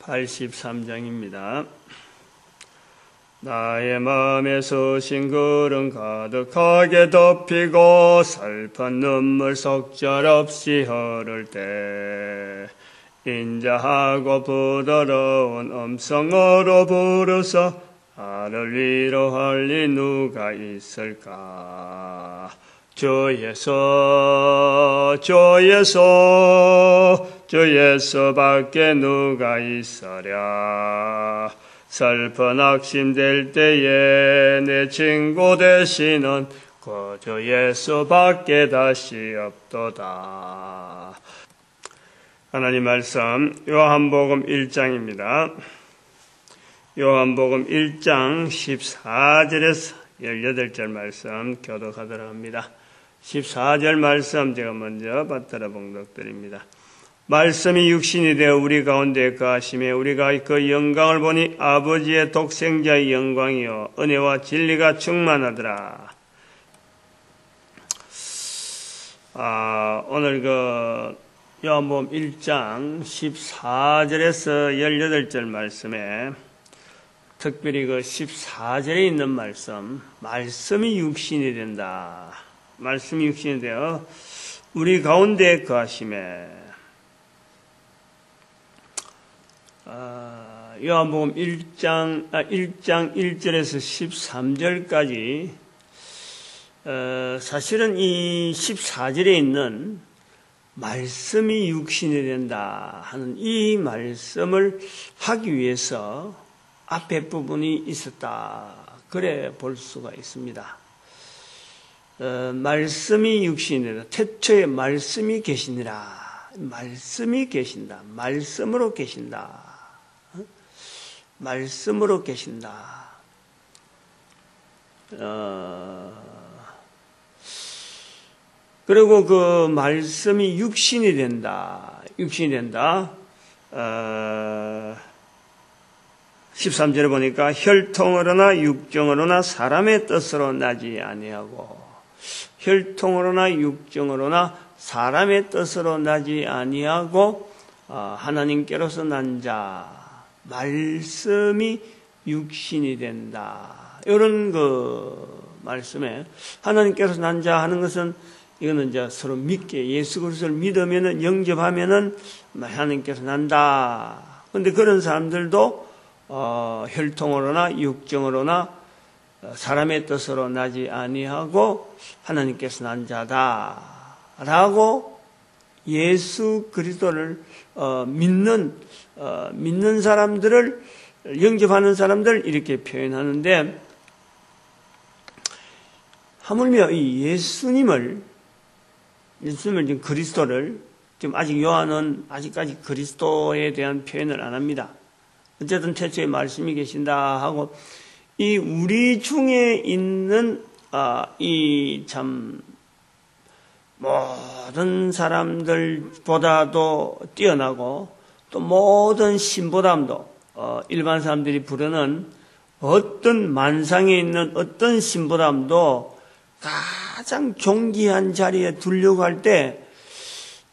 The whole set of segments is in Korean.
83장입니다. 나의 마음에서 싱그런 가득하게 덮이고 슬픈 눈물 속절없이 흐를 때 인자하고 부드러운 음성으로 부르서 나를 위로할 리 누가 있을까? 주 예수밖에 누가 있으랴. 슬픈 낙심될 때에 내 친구 되시는 그 주 예수밖에 다시 없도다. 하나님 말씀 요한복음 1장입니다. 요한복음 1장 14절에서 18절 말씀 교독하도록 합니다. 14절 말씀 제가 먼저 받들어 봉독드립니다. 말씀이 육신이 되어 우리 가운데 거하심에 우리가 그 영광을 보니 아버지의 독생자의 영광이요 은혜와 진리가 충만하더라. 오늘 요한복음 1장 14절에서 18절 말씀에 특별히 14절에 있는 말씀이 육신이 된다. 말씀이 육신이 되어 우리 가운데 거하심에 요한복음 1장 1절에서 13절까지 사실은 이 14절에 있는 말씀이 육신이 된다 하는 이 말씀을 하기 위해서 앞에 부분이 있었다. 그래 볼 수가 있습니다. 말씀이 육신이 된다. 태초에 말씀이 계시니라. 말씀이 계신다. 말씀으로 계신다. 말씀으로 계신다. 그리고 그 말씀이 육신이 된다. 13절에 보니까 혈통으로나 육정으로나 사람의 뜻으로 나지 아니하고 혈통으로나 육정으로나 사람의 뜻으로 나지 아니하고 하나님께로서 난 자 말씀이 육신이 된다. 이런 말씀에 하나님께서 난 자 하는 것은 이거는 이제 서로 믿게 예수 그리스도를 믿으면은 영접하면은 하나님께서 난다. 그런데 그런 사람들도 혈통으로나 육정으로나 사람의 뜻으로 나지 아니하고 하나님께서 난 자다라고 예수 그리스도를 믿는 사람들을 영접하는 사람들 이렇게 표현하는데 하물며 이 예수님을 지금 그리스도를 지금 아직 요한은 아직까지 그리스도에 대한 표현을 안 합니다. 어쨌든 태초에 말씀이 계신다 하고 이 우리 중에 있는 이 참 모든 사람들보다도 뛰어나고 또 모든 신보담도 일반 사람들이 부르는 어떤 만상에 있는 어떤 신보담도 가장 존귀한 자리에 두려고 할 때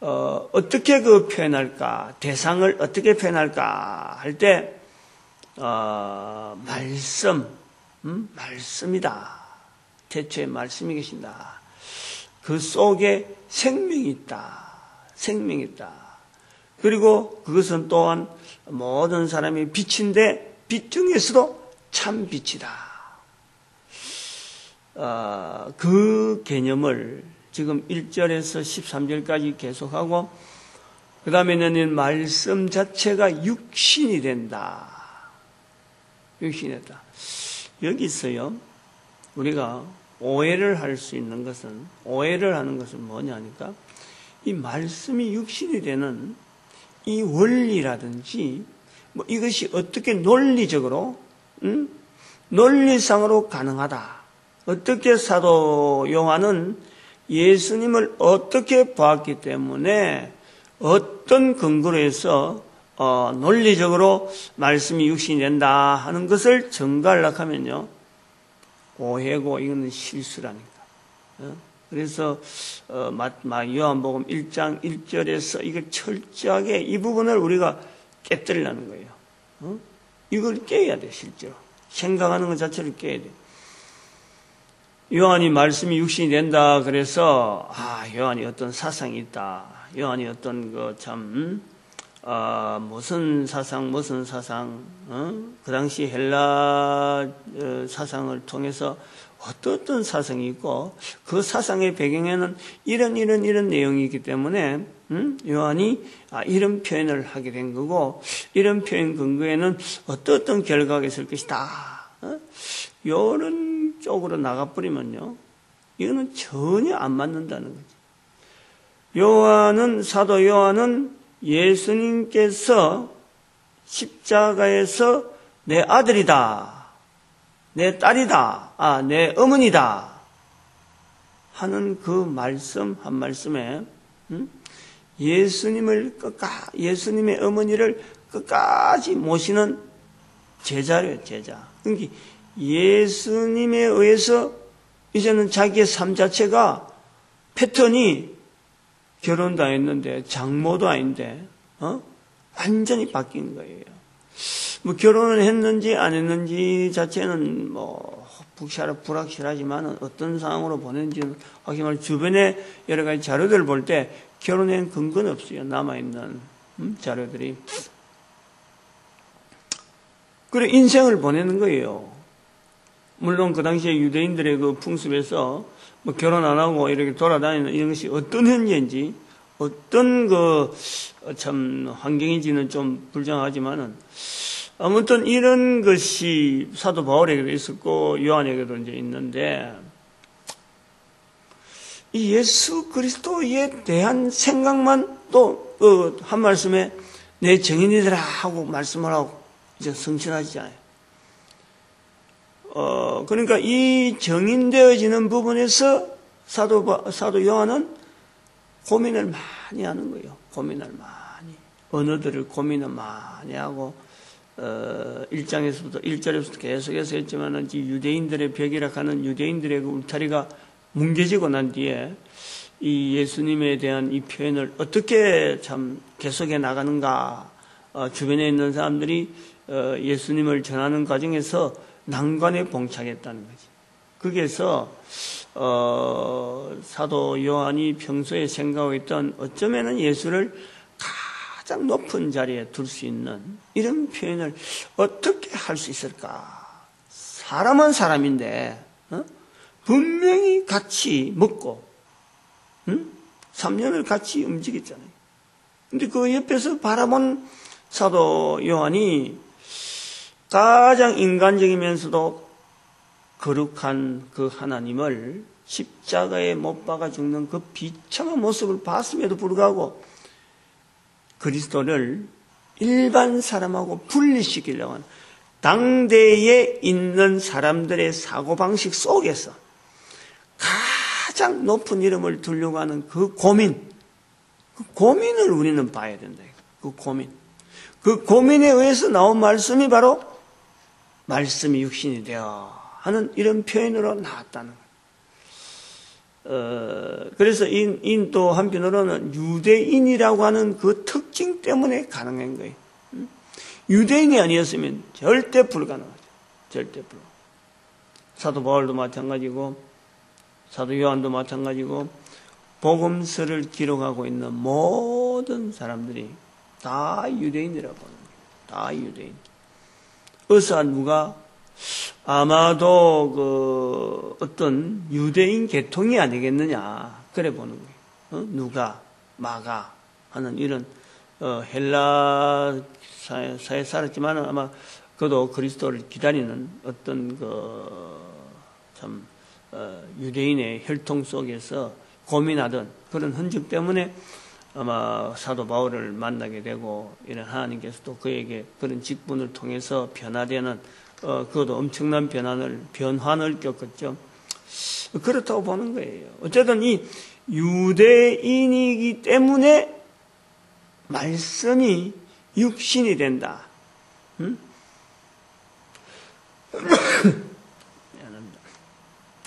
어떻게 표현할까? 대상을 어떻게 표현할까? 할 때, 말씀이다. 태초에 말씀이 계신다. 그 속에 생명이 있다. 생명이 있다. 그리고 그것은 또한 모든 사람의 빛인데, 빛 중에서도 참 빛이다. 그 개념을 지금 1절에서 13절까지 계속하고 그 다음에는 말씀 자체가 육신이 된다. 육신이 된다. 여기서요 우리가 오해를 하는 것은 뭐냐니까 이 말씀이 육신이 되는 이 원리라든지 이것이 어떻게 논리적으로 논리상으로 가능하다. 어떻게 사도 요한은 예수님을 어떻게 보았기 때문에 어떤 근거로 해서 논리적으로 말씀이 육신이 된다 하는 것을 증거하려고 하면요 오해고 이거는 실수라니까. 그래서 요한복음 1장 1절에서 이걸 철저하게 이 부분을 우리가 깨뜨리려는 거예요. 이걸 깨야 돼, 실제로. 생각하는 것 자체를 깨야 돼. 요한이 말씀이 육신이 된다 그래서 요한이 어떤 사상이 있다. 요한이 어떤 무슨 사상 그 당시 헬라 사상을 통해서 어떤 사상이 있고 그 사상의 배경에는 이런 내용이 있기 때문에 요한이 이런 표현을 하게 된 거고 이런 표현 근거에는 어떤 결과가 있을 것이다. 이런 쪽으로 나가버리면요. 이거는 전혀 안 맞는다는 거지. 사도 요한은 예수님께서 십자가에서 내 아들이다. 내 딸이다. 내 어머니다. 하는 그 말씀 한 말씀에 예수님의 어머니를 끝까지 모시는 제자래요, 제자. 그러니까 예수님에 의해서 이제는 자기의 삶 자체가 패턴이 결혼도 안 했는데 장모도 아닌데 완전히 바뀐 거예요. 뭐 결혼을 했는지 안 했는지 자체는 뭐 불확실하지만 어떤 상황으로 보냈는지는 확실히 말해 주변에 여러 가지 자료들을 볼 때 결혼엔 근거는 없어요. 남아있는 자료들이. 그래 인생을 보내는 거예요. 물론 그 당시에 유대인들의 그 풍습에서 뭐 결혼 안 하고 이렇게 돌아다니는 이런 것이 어떤 현재인지 어떤 환경인지는 좀 불정하지만은 아무튼 이런 것이 사도 바울에게도 있었고 요한에게도 이제 있는데 이 예수 그리스도에 대한 생각만 또 한 말씀에 내 정인이더라 하고 말씀을 하고 이제 성취하지 않아요. 그러니까 이 정인되어지는 부분에서 사도 요한은 고민을 많이 하는 거예요. 고민을 많이. 언어들을 고민을 많이 하고, 1절에서부터 계속해서 했지만은, 유대인들의 벽이라 하는 유대인들의 그 울타리가 뭉개지고 난 뒤에, 이 예수님에 대한 이 표현을 어떻게 참 계속해 나가는가, 주변에 있는 사람들이, 예수님을 전하는 과정에서 난관에 봉착했다는 거지. 거기에서 사도 요한이 평소에 생각하고 있던 어쩌면은 예수를 가장 높은 자리에 둘 수 있는 이런 표현을 어떻게 할 수 있을까? 사람은 사람인데 분명히 같이 먹고 3년을 같이 움직였잖아요. 근데 그 옆에서 바라본 사도 요한이 가장 인간적이면서도 거룩한 그 하나님을 십자가에 못 박아 죽는 그 비참한 모습을 봤음에도 불구하고 그리스도를 일반 사람하고 분리시키려고 하는 당대에 있는 사람들의 사고방식 속에서 가장 높은 이름을 두려고 하는 그 고민을 우리는 봐야 된다. 그 고민에 의해서 나온 말씀이 바로 말씀이 육신이 되어 하는 이런 표현으로 나왔다는 거예요. 그래서 또 한편으로는 유대인이라고 하는 그 특징 때문에 가능한 거예요. 유대인이 아니었으면 절대 불가능하죠. 절대 불가능. 사도 바울도 마찬가지고 사도 요한도 마찬가지고 복음서를 기록하고 있는 모든 사람들이 다 유대인이라고 하는 거예요. 다 유대인. 어서 누가 아마도 어떤 유대인 계통이 아니겠느냐 그래 보는 거예요. 누가 마가 하는 이런 헬라 사회에 살았지만 아마 그도 그리스도를 기다리는 어떤 유대인의 혈통 속에서 고민하던 그런 흔적 때문에 아마 사도 바울을 만나게 되고 이런 하나님께서도 그에게 그런 직분을 통해서 변화되는 그것도 엄청난 변환을 겪었죠. 그렇다고 보는 거예요. 어쨌든 이 유대인이기 때문에 말씀이 육신이 된다. 미안합니다.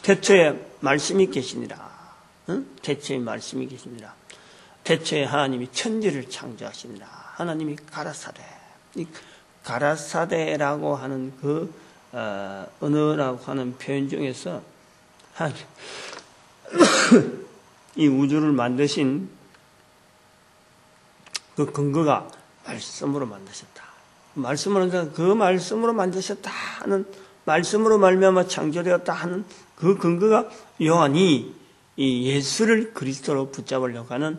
태초에 말씀이 계시니라. 태초에 말씀이 계시니라. 태초에 하나님이 천지를 창조하시니라. 하나님이 가라사대. 가라사데라고 하는 그 언어라고 하는 표현 중에서 이 우주를 만드신 그 근거가 말씀으로 만드셨다. 그 말씀으로 만드셨다 하는, 말씀으로 말미암아 창조되었다 하는 그 근거가 요한이 이 예수를 그리스도로 붙잡으려고 하는,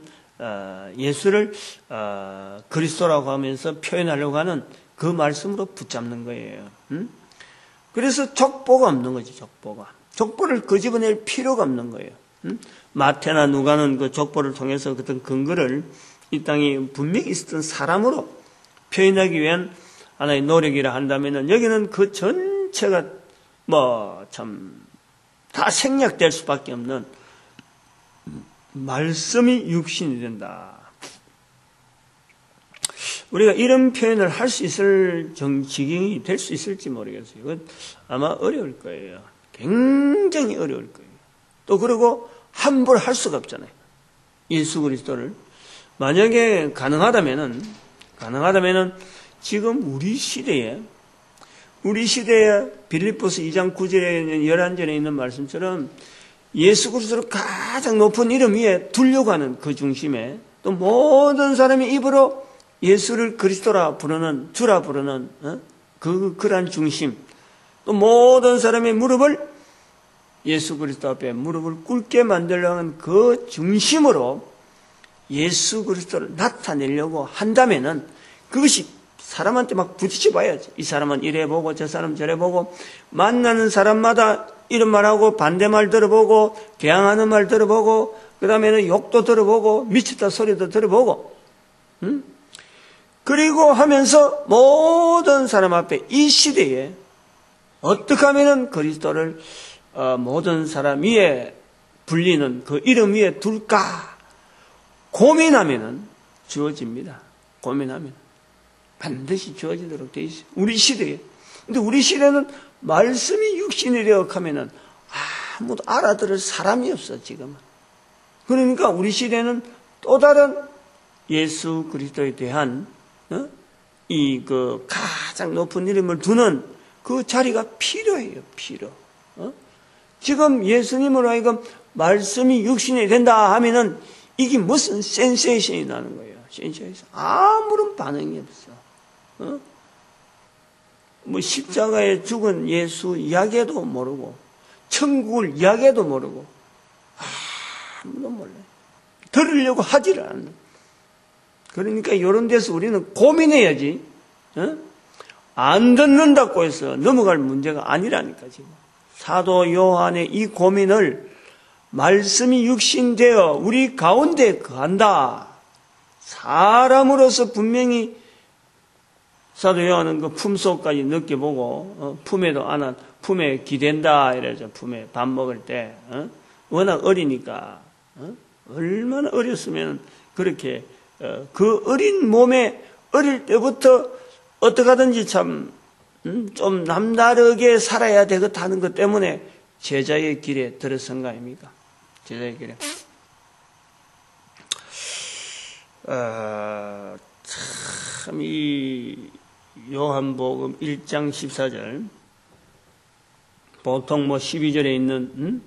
예수를 그리스도라고 하면서 표현하려고 하는 그 말씀으로 붙잡는 거예요. 그래서 족보가 없는 거지, 족보가. 족보를 끄집어낼 필요가 없는 거예요. 마태나 누가는 그 족보를 통해서 어떤 근거를 이 땅에 분명히 있었던 사람으로 표현하기 위한 하나의 노력이라 한다면은, 여기는 그 전체가 참 다 생략될 수밖에 없는 말씀이 육신이 된다. 우리가 이런 표현을 할 수 있을 지경이 될 수 있을지 모르겠어요. 이건 아마 어려울 거예요. 굉장히 어려울 거예요. 또 그리고 함부로 할 수가 없잖아요. 예수 그리스도를 만약에 가능하다면은 지금 우리 시대에 빌립보서 2장 9절에 11절에 있는 말씀처럼 예수 그리스도를 가장 높은 이름 위에 두려고 하는 그 중심에, 또 모든 사람이 입으로 예수를 그리스도라 부르는, 주라 부르는 그러한 중심, 또 모든 사람의 무릎을 예수 그리스도 앞에 무릎을 꿇게 만들려고 하는 그 중심으로 예수 그리스도를 나타내려고 한다면은, 그것이 사람한테 막 부딪혀 봐야지. 이 사람은 이래 보고 저 사람 저래 보고, 만나는 사람마다 이런 말하고 반대말 들어보고, 개항하는 말 들어보고, 그 다음에는 욕도 들어보고, 미쳤다 소리도 들어보고, 그리고 하면서 모든 사람 앞에 이 시대에 어떻게 하면은 그리스도를 모든 사람 위에 불리는 그 이름 위에 둘까 고민하면은 주어집니다. 고민하면 반드시 주어지도록 되어 있어요. 우리 시대에. 근데 우리 시대는 말씀이 육신이 되어 가면은 아무도 알아들을 사람이 없어, 지금은. 그러니까 우리 시대는 또 다른 예수 그리스도에 대한 이 그 가장 높은 이름을 두는 그 자리가 필요해요, 필요. 지금 예수님으로 하여금 말씀이 육신이 된다 하면은 이게 무슨 센세이션이 나는 거예요. 센세이션. 아무런 반응이 없어. 십자가에 죽은 예수 이야기도 모르고, 천국을 이야기도 모르고, 아무도 몰라요. 들으려고 하지를 않는. 그러니까 이런 데서 우리는 고민해야지, 안 듣는다고 해서 넘어갈 문제가 아니라니까, 지금. 사도 요한의 이 고민을 말씀이 육신되어 우리 가운데 거한다. 사람으로서 분명히 사도 요한은 그 품속까지 느껴보고, 품에도 안아, 품에 기댄다 이래죠. 품에 밥 먹을 때 워낙 어리니까 얼마나 어렸으면 그렇게 그 어린 몸에 어릴 때부터 어떻게 하든지 참 좀 남다르게 살아야 되겠다는 것 때문에 제자의 길에 들어선 거 아닙니까? 제자의 길에. 참 이 요한복음 1장 14절, 보통 12절에 있는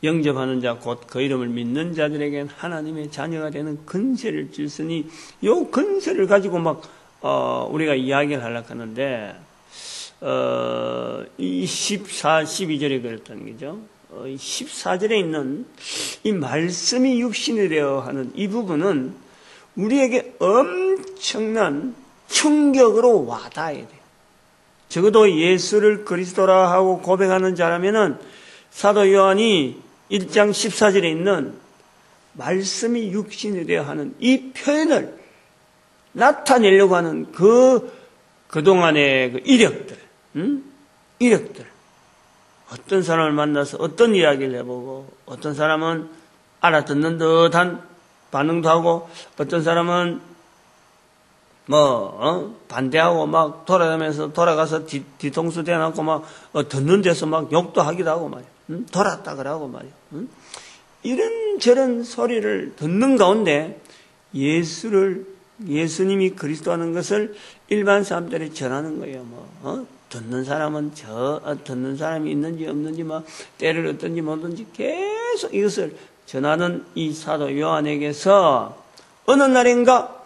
영접하는 자 곧 그 이름을 믿는 자들에겐 하나님의 자녀가 되는 근세를 주시니, 요 근세를 가지고 막 우리가 이야기를 하려고 하는데, 이 12절에 그랬다는 거죠. 14절에 있는 이 말씀이 육신이 되어 하는 이 부분은 우리에게 엄청난 충격으로 와닿아야 돼요. 적어도 예수를 그리스도라 하고 고백하는 자라면은 사도 요한이 1장 14절에 있는 말씀이 육신이 되어 하는 이 표현을 나타내려고 하는 그동안의 그 이력들, 이력들. 어떤 사람을 만나서 어떤 이야기를 해보고, 어떤 사람은 알아듣는 듯한 반응도 하고, 어떤 사람은 반대하고 막 돌아다니면서 돌아가서 뒤통수 대놓고 막 듣는 데서 막 욕도 하기도 하고 말이야. 돌았다 그러고 말이야. 이런저런 소리를 듣는 가운데 예수를 예수님이 그리스도라는 것을 일반 사람들이 전하는 거예요. 듣는 사람은 듣는 사람이 있는지 없는지 때를 얻든지 뭐든지 계속 이것을 전하는 이 사도 요한에게서 어느 날인가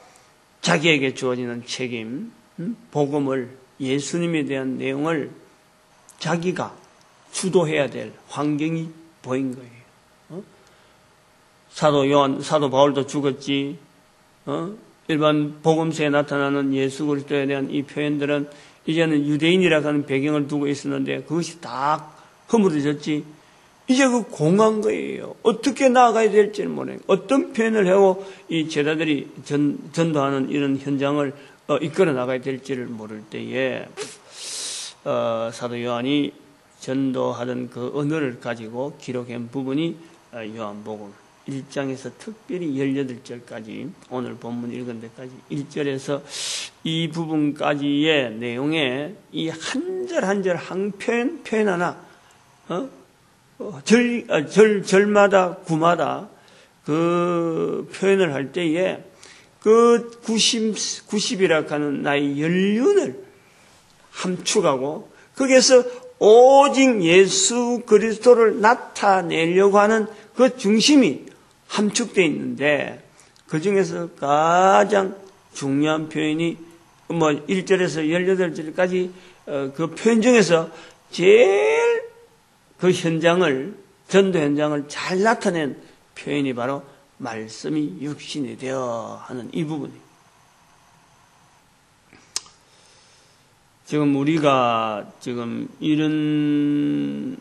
자기에게 주어지는 책임, 복음을, 예수님에 대한 내용을 자기가 주도해야 될 환경이 보인 거예요. 사도 바울도 죽었지. 일반 복음서에 나타나는 예수 그리스도에 대한 이 표현들은 이제는 유대인이라고 하는 배경을 두고 있었는데 그것이 다 허물어졌지. 이제 그 공한 거예요. 어떻게 나아가야 될지를 모르는, 어떤 표현을 하고 이 제자들이 전도하는 이런 현장을 이끌어 나가야 될지를 모를 때에 사도 요한이 전도하던 그 언어를 가지고 기록한 부분이 요한복음 1장에서 특별히 18절까지 오늘 본문 읽은 데까지 1절에서 이 부분까지의 내용에 이 한 절 한 절 한 표현 하나 절마다 구마다 그 표현을 할 때에 그 90이라고 하는 나의 연륜을 함축하고 거기에서 오직 예수 그리스도를 나타내려고 하는 그 중심이 함축되어 있는데 그 중에서 가장 중요한 표현이 1절에서 18절까지 그 표현 중에서 제일 그 현장을, 전도 현장을 잘 나타낸 표현이 바로 말씀이 육신이 되어 하는 이 부분이에요. 지금 우리가 지금 이런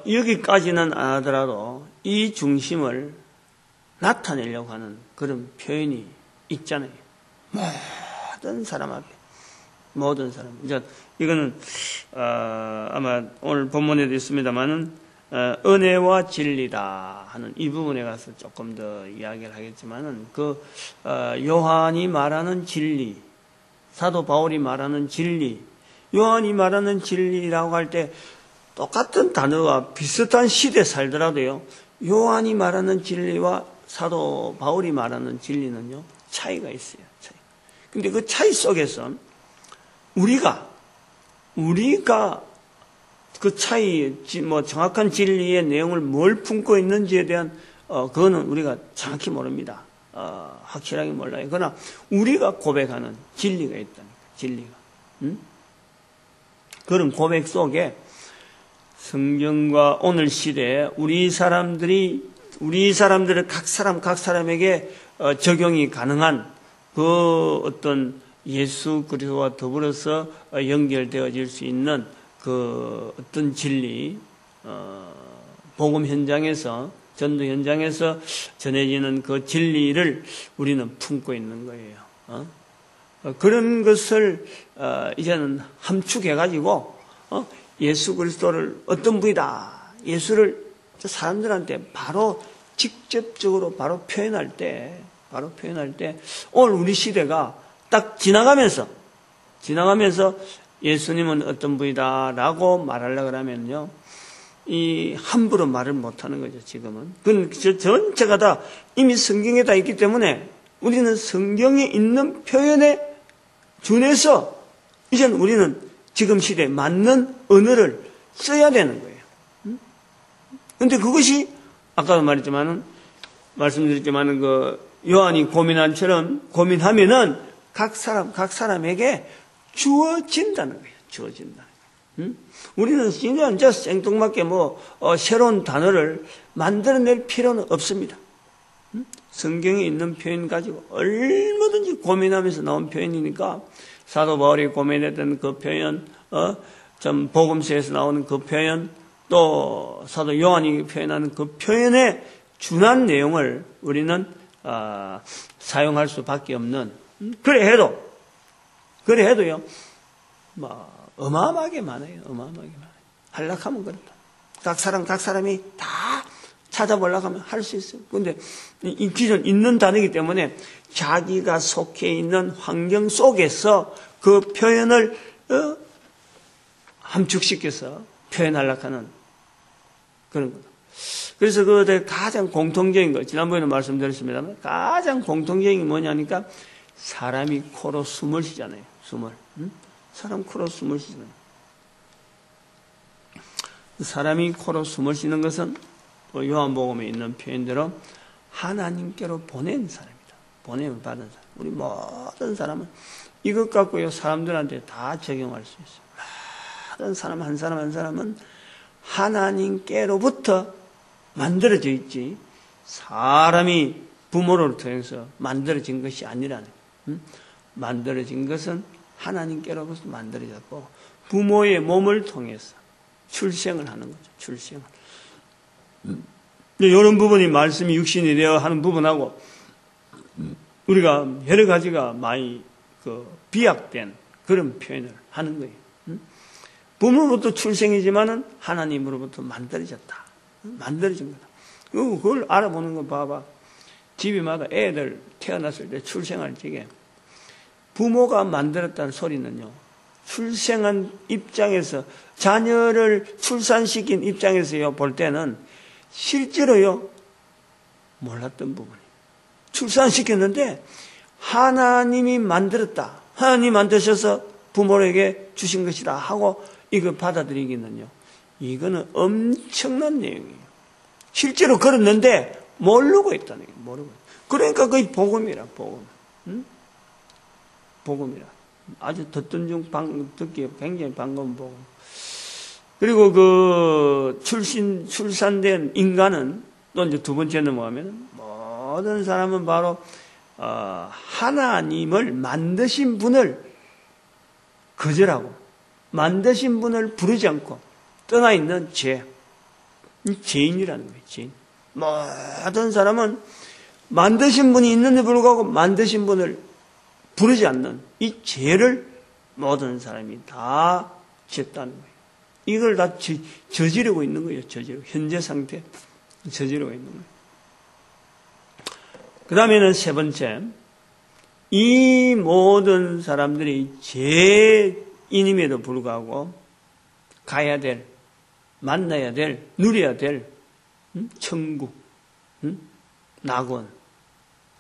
여기까지는 안 하더라도 이 중심을 나타내려고 하는 그런 표현이 있잖아요. 모든 사람 앞에, 모든 사람. 이제 이거는 아마 오늘 본문에도 있습니다만은 은혜와 진리다 하는 이 부분에 가서 조금 더 이야기를 하겠지만은 그 요한이 말하는 진리, 사도 바울이 말하는 진리, 요한이 말하는 진리라고 할 때 똑같은 단어와 비슷한 시대에 살더라도요, 요한이 말하는 진리와 사도 바울이 말하는 진리는요, 차이가 있어요. 근데 그 차이 속에서 우리가 그 차이, 정확한 진리의 내용을 뭘 품고 있는지에 대한, 그거는 우리가 정확히 모릅니다. 확실하게 몰라요. 그러나 우리가 고백하는 진리가 있다니까, 진리가. 그런 고백 속에 성경과 오늘 시대에 우리 사람들의 각 사람에게 적용이 가능한 그 어떤 예수 그리스도와 더불어서 연결되어질 수 있는 그 어떤 진리, 복음 현장에서, 전도 현장에서 전해지는 그 진리를 우리는 품고 있는 거예요. 그런 것을 이제는 함축해가지고 예수 그리스도를 어떤 분이다, 예수를 사람들한테 바로 직접적으로 바로 표현할 때 오늘 우리 시대가 딱 지나가면서 예수님은 어떤 분이다 라고 말하려고 하면요, 이 함부로 말을 못하는 거죠. 지금은 그건 전체가 다 이미 성경에 다 있기 때문에 우리는 성경에 있는 표현에 준해서 이제는 우리는 지금 시대에 맞는 언어를 써야 되는 거예요. 그런데 그것이 아까도 말씀드렸지만은 그 요한이 고민하면은 각 사람에게 주어진다는 거예요. 주어진다. 우리는 진짜 생뚱맞게 새로운 단어를 만들어낼 필요는 없습니다. 성경에 있는 표현 가지고 얼마든지 고민하면서 나온 표현이니까 사도 바울이 고민했던 그 표현, 복음서에서 나오는 그 표현, 또 사도 요한이 표현하는 그 표현에 준한 내용을 우리는 사용할 수밖에 없는, 그래 해도요, 어마어마하게 많아요. 하려면 그렇다. 각 사람이 다 찾아보려고 하면 할 수 있어요. 그런데 이 기존 있는 단어이기 때문에 자기가 속해 있는 환경 속에서 그 표현을 함축시켜서 표현하려고 하는 그런 거다. 그래서 그 가장 공통적인 거, 지난번에도 말씀드렸습니다만, 가장 공통적인 게 뭐냐니까, 사람이 코로 숨을 쉬잖아요. 숨을. 응? 사람 코로 숨을 쉬잖아요. 사람이 코로 숨을 쉬는 것은 요한복음에 있는 표현대로 하나님께로 보낸 사람이다. 보냄을 받은 사람. 우리 모든 사람은 이것 갖고요, 사람들한테 다 적용할 수 있어요. 모든 사람, 한 사람 한 사람은 하나님께로부터 만들어져 있지, 사람이 부모를 통해서 만들어진 것이 아니라는 거예요. 만들어진 것은 하나님께로부터 만들어졌고, 부모의 몸을 통해서 출생을 하는 거죠. 출생을. 이런 부분이 말씀이 육신이 되어 하는 부분하고, 우리가 여러 가지가 많이 비약된 그런 표현을 하는 거예요. 부모로부터 출생이지만은 하나님으로부터 만들어졌다. 만들어진 거다. 그걸 알아보는 거 봐봐. 집이마다 애들 태어났을 때 출생할 적에 부모가 만들었다는 소리는요, 출생한 입장에서, 자녀를 출산시킨 입장에서요, 볼 때는 실제로요, 몰랐던 부분이에요. 출산시켰는데 하나님이 만들었다. 하나님이 만드셔서 부모에게 주신 것이다 하고 이거 받아들이기는요, 이거는 엄청난 내용이에요. 실제로 그랬는데 모르고 있다는 거예요. 모르고. 그러니까 거의 복음이라, 복음. 응? 복음이라. 아주 듣던 중 듣기에 굉장히 반가운 복음. 그리고 출산된 인간은 또 이제 두 번째 넘어가면 모든 사람은 바로 하나님을 만드신 분을 거절하고 만드신 분을 부르지 않고 떠나 있는 죄인이라는 거예요. 죄인. 모든 사람은 만드신 분이 있는데 불구하고 만드신 분을 부르지 않는 이 죄를 모든 사람이 다 지었다는 거예요. 이걸 다 저지르고 있는 거예요. 현재 상태 저지르고 있는 거예요. 그 다음에는 세 번째, 이 모든 사람들이 죄인임에도 불구하고 가야 될, 만나야 될, 누려야 될 천국, 낙원,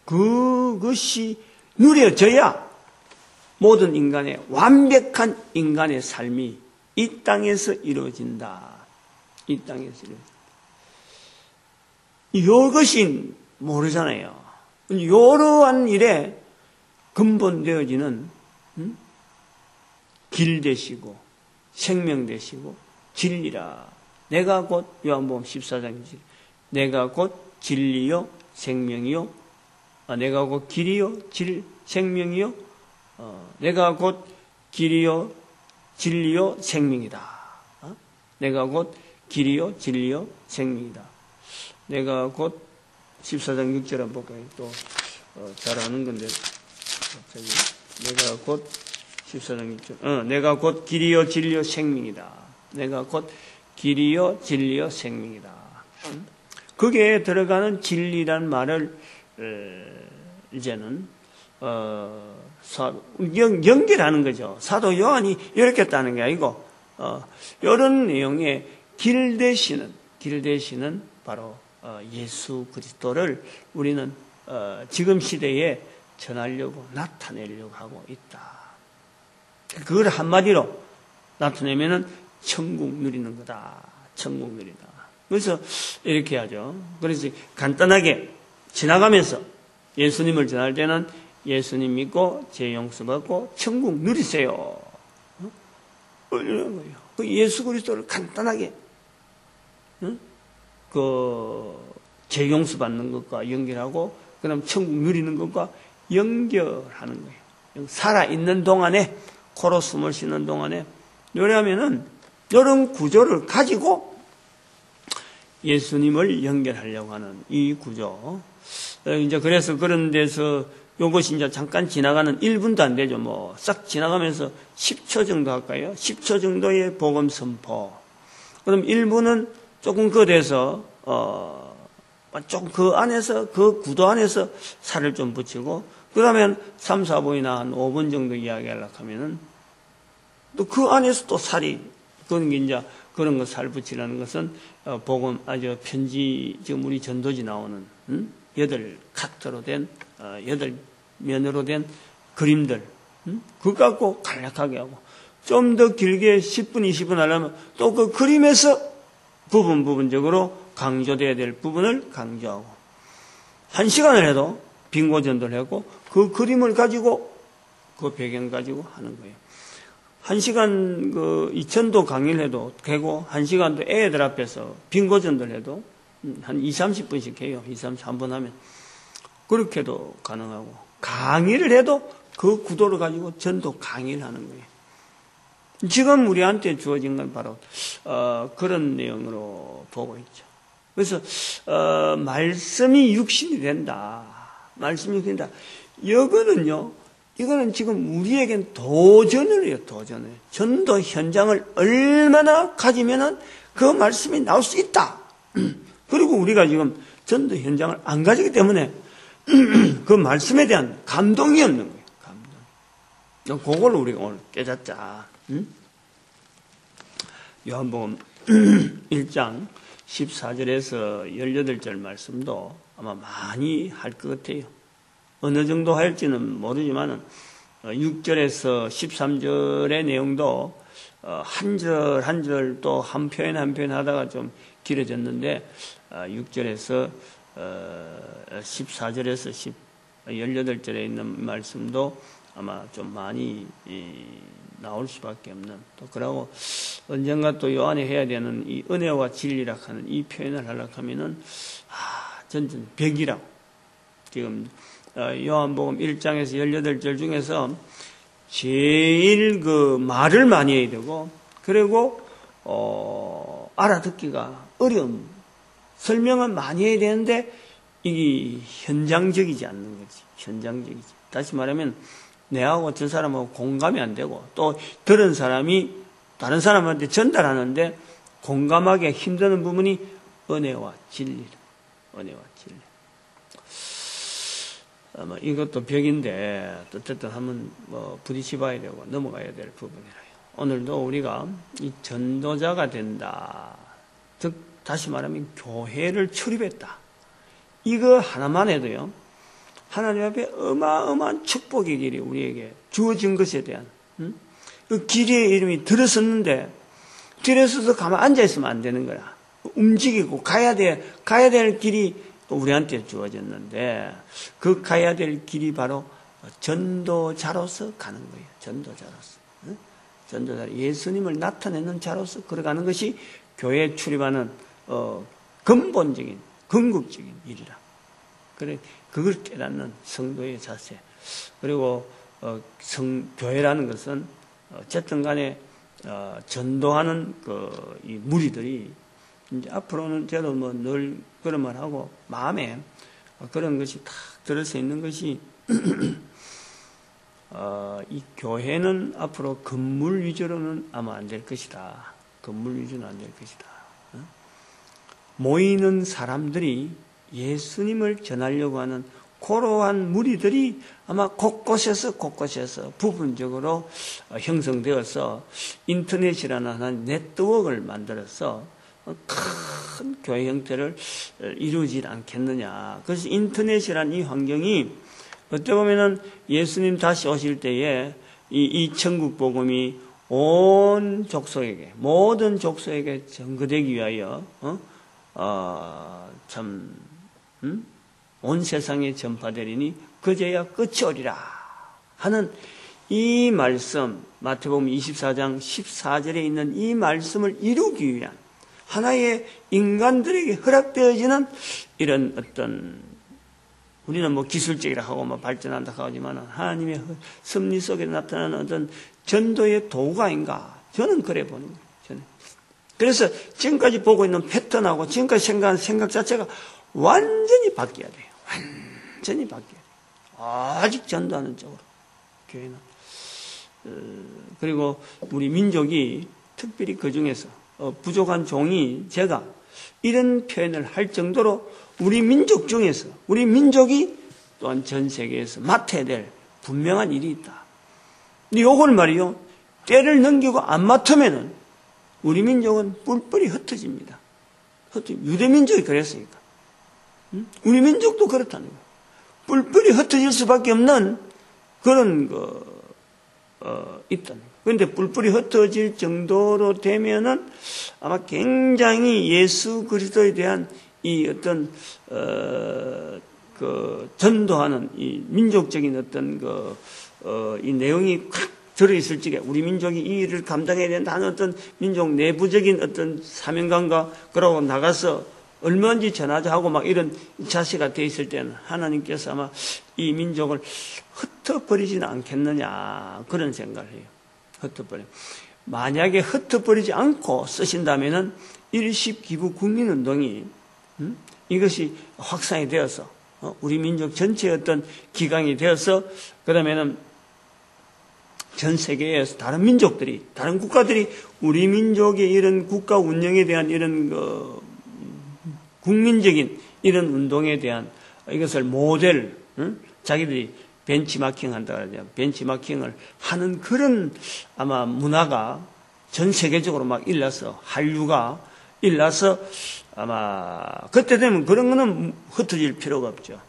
그것이 누려져야 모든 인간의 완벽한 인간의 삶이 이 땅에서 이루어진다. 이 땅에서 이루어진다. 이것이 모르잖아요. 이러한 일에 근본되어지는 길 되시고 생명 되시고 진리라. 내가 곧 요한복음 14장 내가 곧 진리요 생명이요. 내가 곧 길이요 생명이요. 내가 곧 길이요 진리요 생명이다. 내가 곧 길이요 진리요 생명이다. 내가 곧 14장 6절 한번 볼까요? 또 잘 아는 건데 갑자기 내가 곧 14장 6절 내가 곧 길이요 진리요 생명이다. 내가 곧 길이요 진리요 생명이다. 거기에 들어가는 진리란 말을 이제는 연결하는 거죠. 사도 요한이 이렇게 했다는 게 아니고 이런 내용의 길 대시는 바로 예수 그리스도를 우리는 지금 시대에 전하려고 나타내려고 하고 있다. 그걸 한마디로 나타내면은 천국 누리는 거다. 천국 누리다. 그래서 이렇게 하죠. 그래서 간단하게 지나가면서 예수님을 전할 때는 예수님 믿고 죄 용서받고 천국 누리세요. 이런 거예요. 그 예수 그리스도를 간단하게 죄 용서받는 것과 연결하고 그다음 천국 누리는 것과 연결하는 거예요. 살아있는 동안에 코로 숨을 쉬는 동안에 요래하면은 이런 구조를 가지고 예수님을 연결하려고 하는 이 구조. 이제 그래서 그런 데서 요것이 이제 잠깐 지나가는 1분도 안 되죠. 뭐 싹 지나가면서 10초 정도 할까요? 10초 정도의 복음 선포. 그럼 1분은 조금 거대서 좀 그 안에서 그 구도 안에서 살을 좀 붙이고 그러면 3, 4분이나 한 5분 정도 이야기하려고 하면은 또 그 안에서 또 살이 그런 게 이제 그런 거 살붙이라는 것은 복음 아주 편지 지금 우리 전도지 나오는 8카트로 된 8면으로 된 그림들 그거 갖고 간략하게 하고 좀 더 길게 10분 20분 하려면 또 그 그림에서 부분적으로 강조돼야 될 부분을 강조하고 1시간을 해도 빙고 전도를 하고 그 그림을 가지고 그 배경 가지고 하는 거예요. 1시간 그 이천도 강의를 해도 되고 1시간도 애들 앞에서 빙고 전도를 해도 한 20-30분씩 해요. 2-3번 하면 그렇게도 가능하고 강의를 해도 그 구도를 가지고 전도 강의를 하는 거예요. 지금 우리한테 주어진 건 바로 그런 내용으로 보고 있죠. 그래서 말씀이 육신이 된다. 말씀이 된다. 이거는 지금 우리에겐 도전을 해요. 도전을. 전도 현장을 얼마나 가지면은 그 말씀이 나올 수 있다. 그리고 우리가 지금 전도 현장을 안 가지기 때문에 그 말씀에 대한 감동이 없는 거예요. 감동. 그걸 우리가 오늘 깨닫자. 요한복음 1장 14절에서 18절 말씀도 아마 많이 할 것 같아요. 어느 정도 할지는 모르지만 6절에서 13절의 내용도 한 절 한 절 또 한 표현 한 표현 하다가 좀 길어졌는데 6절에서 14절에서 18절에 있는 말씀도 아마 좀 많이 나올 수밖에 없는 또 그러고 언젠가 또 요 안에 해야 되는 이 은혜와 진리라 하는 이 표현을 하려고 하면은 전전 100이라고 지금 요한복음 1장에서 18절 중에서 제일 그 말을 많이 해야 되고 그리고 알아듣기가 어려운 설명을 많이 해야 되는데 이게 현장적이지 않는 거지. 현장적이지. 다시 말하면 내하고 저 사람하고 공감이 안 되고 또 들은 사람이 다른 사람한테 전달하는데 공감하기 힘드는 부분이 은혜와 진리. 은혜와 진리. 아마 이것도 벽인데 어쨌든 한번 부딪혀봐야 되고 넘어가야 될 부분이라요. 오늘도 우리가 이 전도자가 된다. 즉 다시 말하면 교회를 출입했다. 이거 하나만 해도요. 하나님 앞에 어마어마한 축복의 길이 우리에게 주어진 것에 대한 그 길의 이름이 들어섰는데 들어서서 가만 앉아있으면 안 되는 거야. 움직이고 가야 될 길이 우리한테 주어졌는데 그 가야 될 길이 바로 전도자로서 가는 거예요. 전도자로서. 전도자 예수님을 나타내는 자로서 걸어가는 것이 교회에 출입하는 근본적인 궁극적인 일이라. 그래 그걸 깨닫는 성도의 자세. 그리고 교회라는 것은 어쨌든 간에 전도하는 이 무리들이 이제 앞으로는 저도 늘 그런 말 하고 마음에 그런 것이 탁 들어서 있는 것이 이 교회는 앞으로 건물 위주로는 아마 안 될 것이다. 건물 위주는 안 될 것이다. 모이는 사람들이 예수님을 전하려고 하는 고로한 무리들이 아마 곳곳에서 부분적으로 형성되어서 인터넷이라는 하나의 네트워크를 만들어서 큰 교회 형태를 이루지 않겠느냐. 그래서 인터넷이라는 이 환경이 어떻게 보면은 예수님 다시 오실 때에 이 천국 복음이 온 족속에게 모든 족속에게 전거되기 위하여 온 세상에 전파되리니 그제야 끝이 오리라 하는 이 말씀 마태복음 24장 14절에 있는 이 말씀을 이루기 위한 하나의 인간들에게 허락되어지는 이런 어떤 우리는 기술적이라 하고 발전한다 하지만 하나님의 섭리 속에 나타나는 어떤 전도의 도구가 아닌가 저는 그래 보는 거예요. 저는. 그래서 지금까지 보고 있는 패턴하고 지금까지 생각하는 생각 자체가 완전히 바뀌어야 돼요. 완전히 바뀌어야 돼요. 아직 전도하는 쪽으로 교회는. 그리고 우리 민족이 특별히 그 중에서 부족한 종이 제가 이런 표현을 할 정도로 우리 민족 중에서 우리 민족이 또한 전 세계에서 맡아야 될 분명한 일이 있다. 근데 요걸 말이요 때를 넘기고 안 맡으면은 우리 민족은 뿔뿔이 흩어집니다. 유대민족이 그랬으니까. 우리 민족도 그렇다는 거예요. 뿔뿔이 흩어질 수밖에 없는 그런 있다는 거예요. 그런데 뿔뿔이 흩어질 정도로 되면은 아마 굉장히 예수 그리스도에 대한 이 어떤 전도하는 이 민족적인 어떤 이 내용이 확 들어있을 적에 우리 민족이 이 일을 감당해야 된다는 어떤 민족 내부적인 어떤 사명감과 그러고 나가서 얼마든지 전하자 하고 막 이런 자세가 돼 있을 때는 하나님께서 아마 이 민족을 흩어버리지는 않겠느냐 그런 생각을 해요. 만약에 흩어버리지 않고 쓰신다면은 일십기부 국민운동이 이것이 확산이 되어서 우리 민족 전체의 어떤 기강이 되어서 그다음에는 전 세계에서 다른 민족들이 다른 국가들이 우리 민족의 이런 국가 운영에 대한 이런 국민적인 이런 운동에 대한 이것을 모델 자기들이 벤치마킹 한다 그러죠. 벤치마킹을 하는 그런 아마 문화가 전 세계적으로 막 일어서 한류가 일어서 아마 그때 되면 그런 거는 흩어질 필요가 없죠.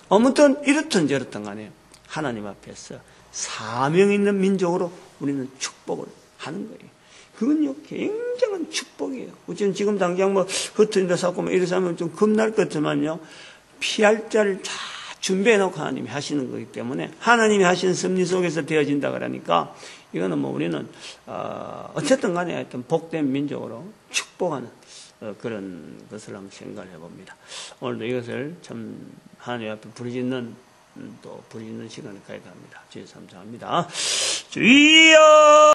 아무튼 이렇든 저렇든 간에 하나님 앞에서 사명 있는 민족으로 우리는 축복을 하는 거예요. 그건요 굉장한 축복이에요. 우리는 지금 당장 뭐 흩어진다 사고 뭐 이래서 하면 좀 겁날 것 같지만요 피할 자를 다 준비해놓고 하나님이 하시는 거기 때문에 하나님이 하신 섭리 속에서 되어진다 그러니까 이거는 뭐 우리는 어쨌든 간에 하여튼 복된 민족으로 축복하는 그런 것을 한번 생각을 해봅니다. 오늘도 이것을 참 하나님 앞에 부르짖는 시간을 가져야 합니다. 주여 감사합니다. 주여